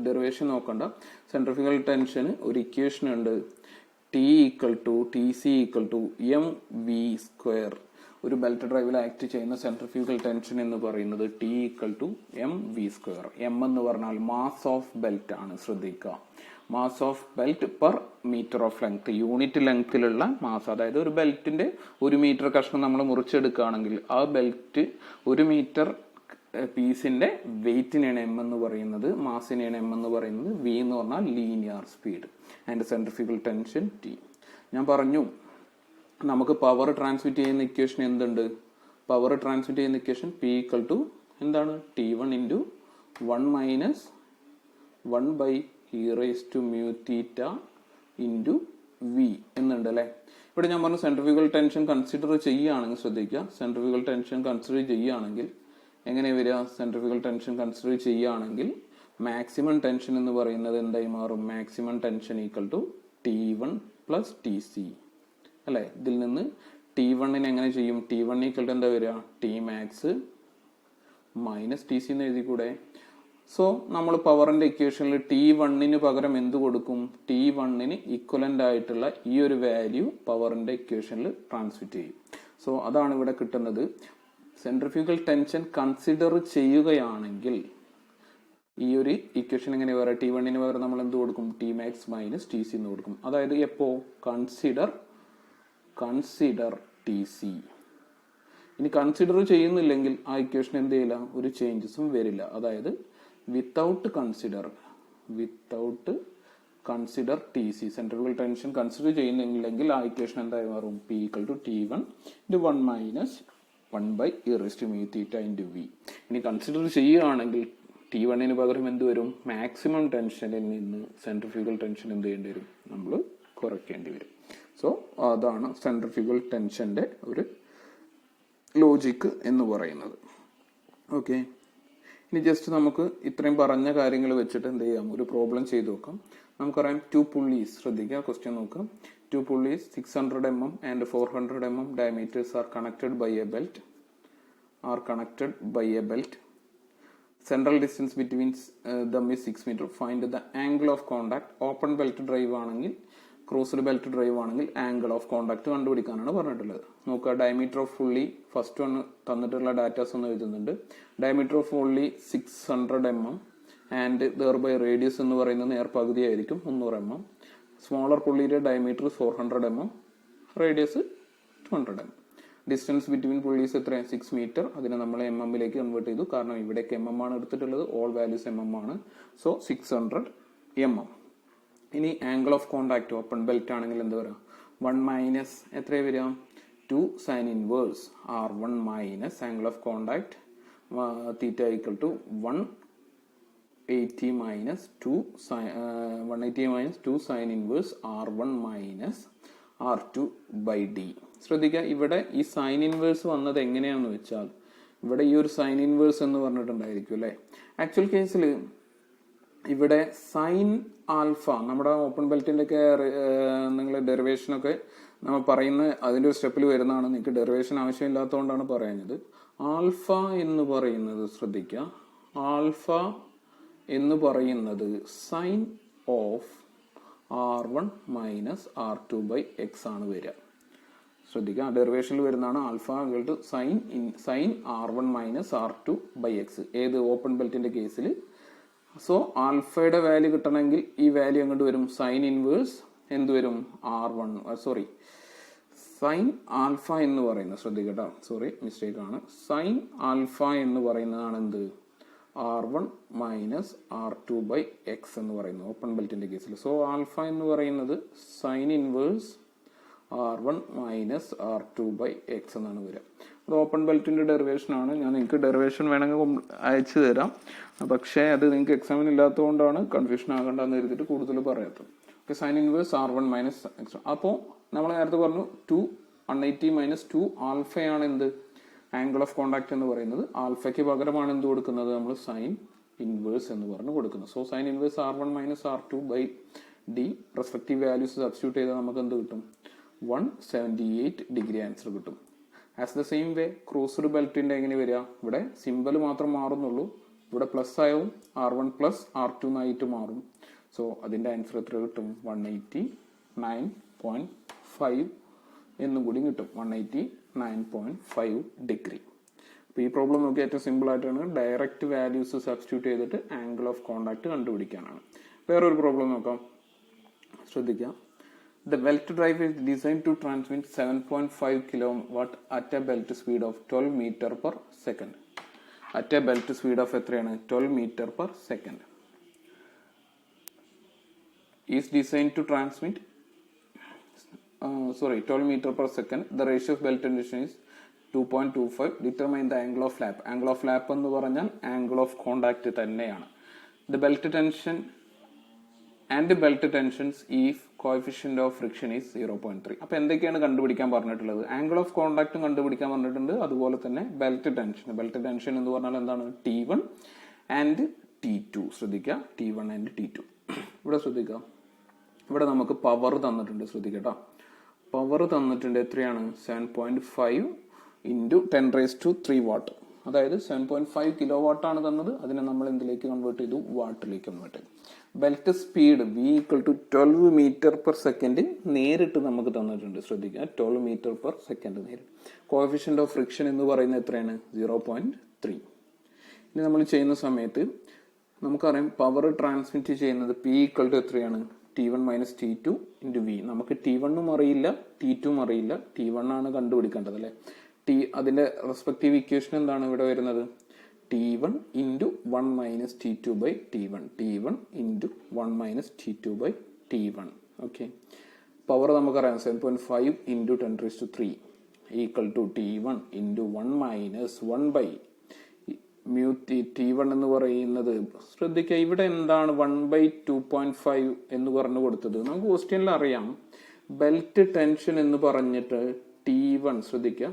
ഡെറിവേഷൻ നോക്കണ്ട, സെൻട്രിഫ്യൂഗൽ ടെൻഷന് ഒരു ഇക്വേഷൻ ഉണ്ട്, T equal to TC equal to MV square. ഒരു ബെൽറ്റ് ഡ്രൈവിൽ ആക്ട് ചെയ്യുന്ന സെൻട്രിഫ്യൂഗൽ ടെൻഷൻ എന്ന് പറയുന്നത് T equal to MV square. M എന്ന് പറഞ്ഞാൽ മാസ് ഓഫ് ബെൽറ്റ് ആണ്, ശ്രദ്ധിക്കുക, mass of belt per metre of length, unit ലെങ്ത്തിലുള്ള മാസ്. അതായത് ഒരു ബെൽറ്റിന്റെ 1 മീറ്റർ കഷ്ണം നമ്മൾ മുറിച്ചെടുക്കുകയാണെങ്കിൽ ആ ബെൽറ്റ് 1 മീറ്റർ പീസിന്റെ വെയിറ്റിനെയാണ് M എന്ന് പറയുന്നത്, മാസിനെയാണ് M എന്ന് പറയുന്നത്. V എന്ന് പറഞ്ഞാൽ linear speed and centrifugal tension T. ഞാൻ പറഞ്ഞു നമുക്ക് പവർ ട്രാൻസ്മിറ്റ് ചെയ്യുന്ന ഇക്വേഷൻ എന്തുണ്ട്, പവർ ട്രാൻസ്മിറ്റ് ചെയ്യുന്ന ഇക്വേഷൻ P ഈക്വൽ ടു എന്താണ്, T1 into 1 minus 1 by E raise to mu theta into V എന്നുണ്ട് അല്ലെ. ഇവിടെ ഞാൻ പറഞ്ഞു സെൻട്രിഫ്യൂഗൽ ടെൻഷൻ കൺസിഡർ ചെയ്യുകയാണെങ്കിൽ ശ്രദ്ധിക്കുക, സെൻട്രിഫ്യൂഗൽ ടെൻഷൻ കൺസിഡർ ചെയ്യുകയാണെങ്കിൽ എങ്ങനെ വരിക, സെൻട്രിഫ്യൂഗൽ ടെൻഷൻ കൺസിഡർ ചെയ്യുകയാണെങ്കിൽ മാക്സിമം ടെൻഷൻ എന്ന് പറയുന്നത് എന്തായി മാറും, maximum tension equal to T1 plus TC അല്ലെ. ഇതിൽ നിന്ന് T1 എങ്ങനെ ചെയ്യും, T1 ഈക്വൽ ടു എന്താ വരിക, Tmax മൈനസ് TC എന്ന് എഴുതിക്കൂടെ. സോ നമ്മൾ പവറിന്റെ ഇക്വേഷനിൽ T1 പകരം എന്ത് കൊടുക്കും, T1 ഈക്വലന്റ് ആയിട്ടുള്ള ഈ ഒരു വാല്യൂ പവറിന്റെ ഇക്വേഷനിൽ ട്രാൻസ്മിറ്റ് ചെയ്യും. സോ അതാണ് ഇവിടെ കിട്ടുന്നത്. സെൻട്രിഫ്യൂഗൽ ടെൻഷൻ കൺസിഡർ ചെയ്യുകയാണെങ്കിൽ ഈ ഒരു ഇക്വേഷൻ എങ്ങനെ പറയാം, T1 പകരം നമ്മൾ എന്ത് കൊടുക്കും, Tmax മൈനസ് TC എന്ന് കൊടുക്കും. അതായത് എപ്പോ, കൺസിഡർ TC. ഇനി കൺസിഡർ ചെയ്യുന്നില്ലെങ്കിൽ ആ ഇക്വേഷൻ എന്ത് ചെയ്യില്ല, ഒരു ചേഞ്ചസും വരില്ല. അതായത് without consider TC, centrifugal tension consider ചെയ്യുന്നില്ലെങ്കിൽ ആ ഇക്വേഷൻ എന്തായി മാറും, P equal to T1 into 1 minus 1 by E raise to mu theta into V. ഇനി കൺസിഡർ ചെയ്യുകയാണെങ്കിൽ T1 പകരം എന്ത് വരും? മാക്സിമം ടെൻഷനിൽ നിന്ന് സെൻട്രിഫ്യൂഗൽ ടെൻഷൻ എന്ത് ചെയ്യേണ്ടി വരും? നമ്മൾ കുറയ്ക്കേണ്ടി വരും. സോ അതാണ് സെൻട്രിഫ്യൂഗൽ ടെൻഷൻ്റെ ഒരു ലോജിക്ക് എന്ന് പറയുന്നത്. ഓക്കെ, ഇനി ജസ്റ്റ് നമുക്ക് ഇത്രയും പറഞ്ഞ കാര്യങ്ങൾ വെച്ചിട്ട് എന്ത് ചെയ്യാം? ഒരു പ്രോബ്ലം ചെയ്ത് നോക്കാം. നമുക്കറിയാം 2 pulleys, ശ്രദ്ധിക്കുക, ക്വസ്റ്റ്യൻ നോക്കാം. 2 pulleys 600 mm and 400 mm diameters are connected by a belt. Central distance between them is 6 meter. Find the angle of contact. Open belt drive ആണെങ്കിൽ, ക്രോസ്ഡ് ബെൽറ്റ് ഡ്രൈവ് ആണെങ്കിൽ ആംഗിൾ ഓഫ് കോണ്ടാക്ട് കണ്ടുപിടിക്കാനാണ് പറഞ്ഞിട്ടുള്ളത്. നോക്കുക, diameter of പുള്ളി first one തന്നിട്ടുള്ള datas ഒന്ന് എഴുതുന്നുണ്ട്. Diameter of പുള്ളി 600 mm and ദെയർബൈ radius എന്ന് പറയുന്നത് നേർപകുതിയായിരിക്കും 300 mm. സ്മോളർ പുള്ളിയുടെ diameter 400 mm, radius 200 mm. Distance between pulleys എത്രയാണ്? 6 മീറ്റർ. അതിനെ നമ്മൾ mm ലേക്ക് കൺവേർട്ട് ചെയ്തു, കാരണം ഇവിടേക്ക് mm ആണ് എടുത്തിട്ടുള്ളത്, ഓൾ വാല്യൂസ് mm ആണ്. So 600 mm. ഇനി angle of contact open belt ആണെങ്കിൽ എന്താ പറയുക? 1 മൈനസ് എത്രയാണ് വരിക? 2 sine inverse R1 minus angle of contact theta equal to 180 minus 2 sine inverse R1 minus R2 by d. ശ്രദ്ധിക്കുക, ഇവിടെ ഈ സൈൻ ഇൻവേഴ്സ് വന്നത് എങ്ങനെയാണെന്ന് വെച്ചാൽ, ഇവിടെ ഈ ഒരു സൈൻ ഇൻവേഴ്സ് എന്ന് പറഞ്ഞിട്ടുണ്ടായിരിക്കും അല്ലേ. ആക്ച്വൽ കേസിൽ ഇവിടെ സൈൻ ആൽഫ, നമ്മുടെ ഓപ്പൺ ബെൽറ്റിൻ്റെ ഒക്കെ നിങ്ങൾ ഡെറിവേഷനൊക്കെ നമ്മൾ പറയുന്ന അതിൻ്റെ ഒരു സ്റ്റെപ്പിൽ വരുന്നതാണ്. നിങ്ങൾക്ക് ഡെറിവേഷൻ ആവശ്യമില്ലാത്തതുകൊണ്ടാണ് പറയുന്നത്. ആൽഫ എന്ന് പറയുന്നത്, ശ്രദ്ധിക്കുക, ആൽഫ എന്ന് പറയുന്നത് sine of R1 minus R2 by x ആണ് വരിക. ശ്രദ്ധിക്കുക, ഡെറിവേഷനിൽ വരുന്നതാണ് alpha equal to sine R1 minus R2 by x, ഏത് ഓപ്പൺ ബെൽറ്റിന്റെ കേസിൽ. സോ ആൽഫയുടെ വാല്യൂ കിട്ടണമെങ്കിൽ ഈ വാല്യൂ അങ്ങോട്ട് വരും, സൈൻ ഇൻവേഴ്സ് എന്ത് വരും? സൈൻ ആൽഫ എന്ന് പറയുന്നത്, ശ്രദ്ധിക്കട്ടോ, മിസ്റ്റേക്ക് ആണ്. സൈൻ ആൽഫ എന്ന് പറയുന്നതാണ് എന്ത്? R1 minus R2 by X എന്ന് പറയുന്നത് ഓപ്പൺ ബെൽറ്റിന്റെ കേസിൽ. സോ ആൽഫ എന്ന് പറയുന്നത് sine inverse R1 minus R2 by x എന്നാണ് വരിക. അത് ഓപ്പൺ ബെൽറ്റിന്റെ ഡെറിവേഷൻ ആണ്. ഞാൻ നിങ്ങൾക്ക് ഡെറിവേഷൻ വേണമെങ്കിൽ അയച്ചു തരാം, പക്ഷേ അത് നിങ്ങൾക്ക് എക്സാമിന് ഇല്ലാത്തതുകൊണ്ടാണ് കൺഫ്യൂഷൻ ആകണ്ടെന്ന് കരുതിയിട്ട് കൂടുതൽ പറയാത്തത്. Okay, sign inverse R1 minus X. അപ്പോൾ നമ്മൾ നേരത്തെ പറഞ്ഞു 180 മൈനസ് 2 ആൽഫയാണ് എന്ത്? ആംഗിൾ ഓഫ് കോണ്ടാക്ട് എന്ന് പറയുന്നത്. ആൽഫയ്ക്ക് പകരമാണ് എന്ത് കൊടുക്കുന്നത്? നമ്മൾ സൈൻ ഇൻവേഴ്സ് എന്ന് പറഞ്ഞ് കൊടുക്കുന്നത്. So sine inverse R1 minus R2 by D, respective values substitute ചെയ്താൽ നമുക്ക് എന്ത് കിട്ടും? 178 ഡിഗ്രി ആൻസർ കിട്ടും. As the same way crossed ബെൽറ്റിന്റെ എങ്ങനെ വരിക? ഇവിടെ സിമ്പൽ മാത്രം മാറുന്നുള്ളൂ, ഇവിടെ പ്ലസ് ആയും R1 പ്ലസ് R2 എന്നായിട്ട് മാറും. സോ അതിന്റെ ആൻസർ എത്ര കിട്ടും? 189.5 എന്നും കൂടി കിട്ടും. 189.5 ഡിഗ്രി. അപ്പോൾ ഈ പ്രോബ്ലം നോക്കി ഏറ്റവും സിമ്പിൾ ആയിട്ടാണ്, ഡയറക്റ്റ് വാല്യൂസ് സബ്സ്റ്റിറ്റ്യൂട്ട് ചെയ്തിട്ട് ആംഗിൾ ഓഫ് കോണ്ടാക്ട് കണ്ടുപിടിക്കാനാണ്. വേറൊരു പ്രോബ്ലം നോക്കാം, ശ്രദ്ധിക്കാം. The belt drive is designed to transmit 7.5 kilowatt at a belt speed of 12 meter per second. At a belt speed of എത്രയാണ്? 12 meter per second. Is designed to transmit 12 meter per second. The ratio of belt tension is 2.25. Determine the angle of flap. Angle of flap എന്ന് പറഞ്ഞാൽ angle of contact തന്നെയാണ്. The belt tension and belt tensions if coefficient of friction is 0.3. അപ്പോൾ എന്തൊക്കെയാണ് കണ്ടുപിടിക്കാൻ പറഞ്ഞിട്ടുള്ളത്? Angle of കോണ്ടാക്റ്റും കണ്ടുപിടിക്കാൻ പറഞ്ഞിട്ടുണ്ട്, അതുപോലെ തന്നെ ബെൽറ്റ് ടെൻഷൻ. ബെൽറ്റ് ടെൻഷൻ എന്ന് പറഞ്ഞാൽ എന്താണ്? T1 and T2. ശ്രദ്ധിക്കുക, T1 ആൻഡ് T2. ഇവിടെ ശ്രദ്ധിക്കുക, ഇവിടെ നമുക്ക് പവർ തന്നിട്ടുണ്ട്. ശ്രദ്ധിക്കട്ടോ, പവർ തന്നിട്ടുണ്ട്. എത്രയാണ്? 7.5 ഇൻറ്റു 10⁻³ വാട്ട്. അതായത് 7.5 കിലോ വാട്ടാണ് തന്നത്. അതിനെ നമ്മൾ എന്തിലേക്ക് കൺവേർട്ട് ചെയ്തു? വാട്ടിലേക്ക് കൺവേർട്ട് ചെയ്തു. Belt speed V equal to 12 metre per second നേരിട്ട് നമുക്ക് തന്നിട്ടുണ്ട്. ശ്രദ്ധിക്കുക, 12 മീറ്റർ പെർ സെക്കൻഡ് നേരിട്ട്. കോഎഫിഷ്യന്റ് ഓഫ് ഫ്രിക്ഷൻ എന്ന് പറയുന്നത് എത്രയാണ്? 0.3. ഇനി നമ്മൾ ചെയ്യുന്ന സമയത്ത് നമുക്കറിയാം പവർ ട്രാൻസ്മിറ്റ് ചെയ്യുന്നത് P ഈക്വൽ ടു എത്രയാണ്? T1 minus T2 into V. നമുക്ക് T1ഉം അറിയില്ല, T2ഉം അറിയില്ല. T1 ആണ് കണ്ടുപിടിക്കേണ്ടത് അല്ലേ. അതിന്റെ റെസ്പെക്റ്റീവ് ഇക്വേഷൻ എന്താണ് ഇവിടെ വരുന്നത്? T1 into 1 minus T2 by T1. T1 into 1 minus T2 by T1. Okay, power നമുക്കറിയാം 7.5 into 10⁻³ equal to T1 into 1 minus 1 by mu T1 എന്ന് പറയുന്നത് ശ്രദ്ധിക്കുക, ഇവിടെ എന്താണ് 1/2.5 എന്ന് പറഞ്ഞു കൊടുത്തത്. നമുക്ക് ക്വസ്റ്റ്യനിൽ അറിയാം ബെൽറ്റ് ടെൻഷൻ എന്ന് പറഞ്ഞിട്ട് T1, ശ്രദ്ധിക്കുക,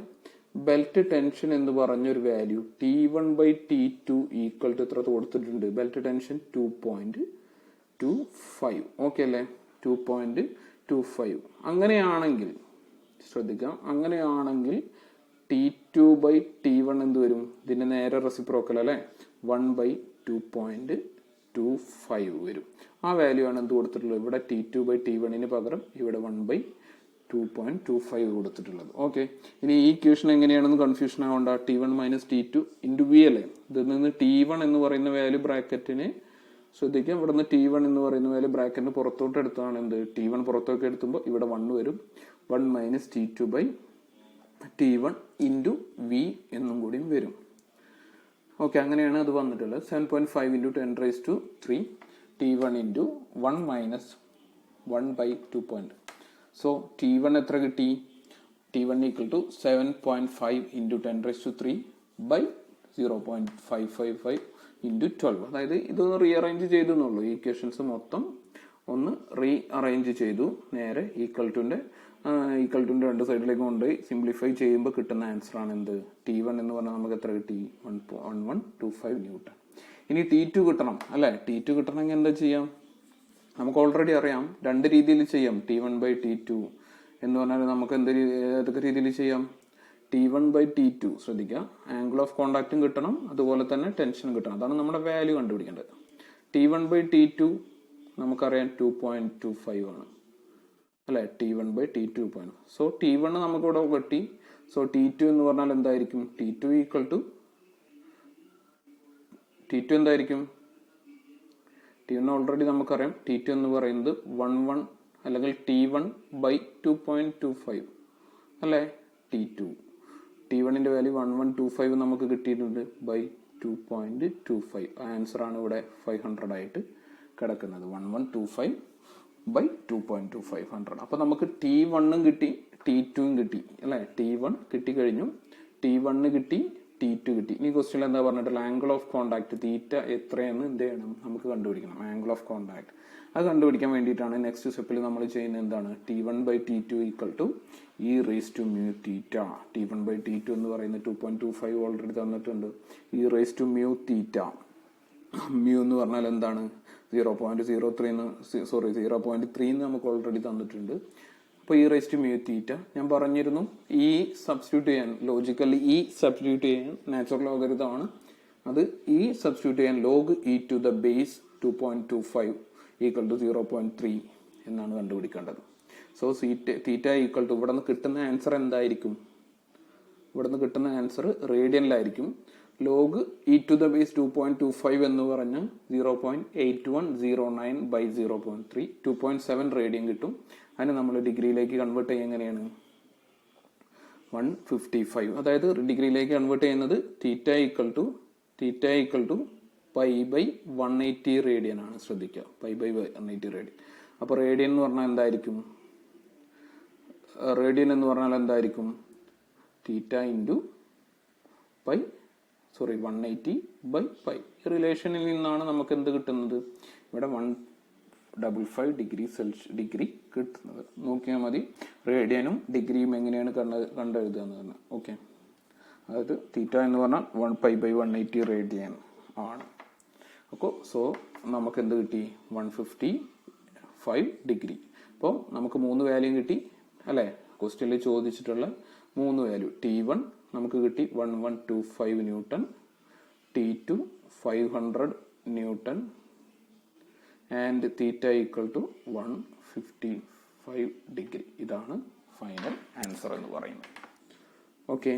ബെൽറ്റ് ടെൻഷൻ എന്ന് പറഞ്ഞൊരു വാല്യൂ T1/T2 ഈക്വൽ ടു എത്ര കൊടുത്തിട്ടുണ്ട്? Belt tension 2.25. ഓക്കെ അല്ലേ? 2.25. അങ്ങനെയാണെങ്കിൽ ശ്രദ്ധിക്കാം, അങ്ങനെയാണെങ്കിൽ T2/T1 എന്ത് വരും? ഇതിന്റെ നേരെ റെസിപ്രോക്കൽ അല്ലെ, 1/2.25 വരും. ആ വാല്യൂ ആണ് എന്ത് കൊടുത്തിട്ടുള്ളത്? ഇവിടെ T2/T1 പകരം ഇവിടെ 1/2.25 കൊടുത്തിട്ടുള്ളത്. ഓക്കെ, ഇനി ഈ ഇക്വേഷൻ എങ്ങനെയാണെന്ന് കൺഫ്യൂഷൻ ആവണ്ട. T1 - T2 × V അല്ലേ? ഇതിൽ നിന്ന് T1 എന്ന് പറയുന്ന വാല്യൂ ബ്രാക്കറ്റിന് ശ്രദ്ധിക്കുക, ഇവിടെ നിന്ന് T1 എന്ന് പറയുന്ന വാല്യൂ ബ്രാക്കറ്റിന് പുറത്തോട്ട് എടുത്താണ് എന്ത്? T1 പുറത്തോട്ട് എടുത്തുമ്പോൾ ഇവിടെ 1 വരും. 1 - T2/T1 × V എന്നും കൂടിയും വരും. ഓക്കെ, അങ്ങനെയാണ് അത് വന്നിട്ടുള്ളത്. 7.5 × 10⁻³ T1 × 1 - 1/2. സോ T1 എത്ര കിട്ടി? T1 = 7.5 × 10⁻³ 0.555 × 12. ഇതൊന്ന് റീഅറേഞ്ച് ചെയ്തെന്നുള്ളൂ. ഈക്വേഷൻസ് മൊത്തം ഒന്ന് റീഅറേഞ്ച് ചെയ്തു. നേരെ ഈക്വൽറ്റുന്റെ രണ്ട് സൈഡിലേക്ക് കൊണ്ടുപോയി സിംപ്ലിഫൈ ചെയ്യുമ്പോൾ കിട്ടുന്ന ആൻസർ ആണ് എന്ത്? T1 എന്ന് പറഞ്ഞാൽ നമുക്ക് എത്ര കിട്ടി? 1125 ന്യൂട്ടൺ. ഇനി T2 കിട്ടണം അല്ലെ? T2 കിട്ടണമെങ്കിൽ എന്താ ചെയ്യാം? നമുക്ക് ഓൾറെഡി അറിയാം, രണ്ട് രീതിയിൽ ചെയ്യാം. T1/T2 എന്ന് പറഞ്ഞാൽ നമുക്ക് ഏതൊക്കെ രീതിയിൽ ചെയ്യാം? T1/T2 ശ്രദ്ധിക്കുക, ആംഗിൾ ഓഫ് കോണ്ടാക്റ്റും കിട്ടണം, അതുപോലെ തന്നെ ടെൻഷൻ കിട്ടണം. അതാണ് നമ്മുടെ വാല്യൂ കണ്ടുപിടിക്കേണ്ടത്. T1/T2 നമുക്കറിയാം 2.25 ആണ് അല്ലെ? T1/T2. സോ T1 നമുക്ക് ഇവിടെ കിട്ടി. സോ T2 എന്ന് പറഞ്ഞാൽ എന്തായിരിക്കും? T2 എന്തായിരിക്കും? T1 ഓൾറെഡി നമുക്കറിയാം. T2 എന്ന് പറയുന്നത് 11 അല്ലെങ്കിൽ T1/2.25 അല്ലെ? T1ന്റെ വാല്യൂ 1125 നമുക്ക് കിട്ടിയിട്ടുണ്ട് ബൈ 2.25. ആൻസർ ആണ് ഇവിടെ 500 ആയിട്ട് കിടക്കുന്നത്. 1125/2.25. അപ്പൊ നമുക്ക് T1 കിട്ടി, T2 കിട്ടി അല്ലെ? T1 കിട്ടിക്കഴിഞ്ഞു, T1 കിട്ടി, T2 കിട്ടി. ഈ ക്വസ്റ്റ്യൻ എന്താ പറഞ്ഞിട്ടുള്ള? ആംഗിൾ ഓഫ് കോണ്ടാക്ട് തീറ്റ എത്രയെന്ന് എന്ത് ചെയ്യണം? നമുക്ക് കണ്ടുപിടിക്കണം. ആംഗിൾ ഓഫ് കോണ്ടാക്ട് അത് കണ്ടുപിടിക്കാൻ വേണ്ടിയിട്ടാണ് നെക്സ്റ്റ് സ്റ്റെപ്പിൽ നമ്മൾ ചെയ്യുന്നത് എന്താണ്? T1/T2 = e⁻μθ. T1/T2 എന്ന് പറയുന്നത് 2.25 ഓൾറെഡി തന്നിട്ടുണ്ട്. e⁻μθ. മ്യൂ എന്ന് പറഞ്ഞാൽ എന്താണ്? 0.03 നമുക്ക് ഓൾറെഡി തന്നിട്ടുണ്ട്. അപ്പൊ e⁻μθ ഞാൻ പറഞ്ഞിരുന്നു. ഈ സബ്സ്റ്റിറ്റ്യൂട്ട് ചെയ്യാൻ ലോജിക്കലി സബ്സ്റ്റിറ്റ്യൂട്ട് ചെയ്യാൻ നാച്ചുറൽ ലോഗരിതം ആണ്. അത് സബ്സ്റ്റിറ്റ്യൂട്ട് ചെയ്യാൻ log e⁻² 2.25 = 0.3 എന്നാണ് കണ്ടുപിടിക്കേണ്ടത്. സോ തീറ്റ ഈക്വൽ ടു ഇവിടെ നിന്ന് കിട്ടുന്ന ആൻസർ എന്തായിരിക്കും? ഇവിടെ നിന്ന് കിട്ടുന്ന ആൻസർ റേഡിയനിലായിരിക്കും. log e⁻² 2.25 എന്ന് പറഞ്ഞാൽ 0.8109/0.3 2.7 റേഡിയൻ കിട്ടും. അതിന് നമ്മൾ ഡിഗ്രിയിലേക്ക് കൺവേർട്ട് ചെയ്യുക എങ്ങനെയാണ്? 155. അതായത് ഡിഗ്രിയിലേക്ക് കൺവേർട്ട് ചെയ്യുന്നത് തീറ്റ ഈക്വൽ ടു π/180 റേഡിയൻ ആണ്. ശ്രദ്ധിക്കുക, π/180 റേഡിയൻ. അപ്പൊ റേഡിയൻ എന്ന് പറഞ്ഞാൽ എന്തായിരിക്കും? തീറ്റ × 180/π. റിലേഷനിൽ നിന്നാണ് നമുക്ക് എന്ത് കിട്ടുന്നത്? ഇവിടെ 155 ഡിഗ്രി കിട്ടുന്നത്. നോക്കിയാൽ മതി. റേഡിയനും ഡിഗ്രിയും എങ്ങനെയാണ് കണ്ടെഴുതുക. ഓക്കെ, അതായത് തീറ്റ എന്ന് പറഞ്ഞാൽ π/180 റേഡിയൻ ആണ്. അപ്പോൾ സോ നമുക്ക് എന്ത് കിട്ടി? 155 ഡിഗ്രി. അപ്പോൾ നമുക്ക് 3 വാല്യൂ കിട്ടി അല്ലെ? ക്വസ്റ്റ്യനിൽ ചോദിച്ചിട്ടുള്ള 3 വാല്യൂ. T1 നമുക്ക് കിട്ടി 1125 newton, T2 500 newton and theta equal to 155 degree. ഇതാണ് ഫൈനൽ ആൻസർ എന്ന് പറയുന്നത്. ഓക്കെ.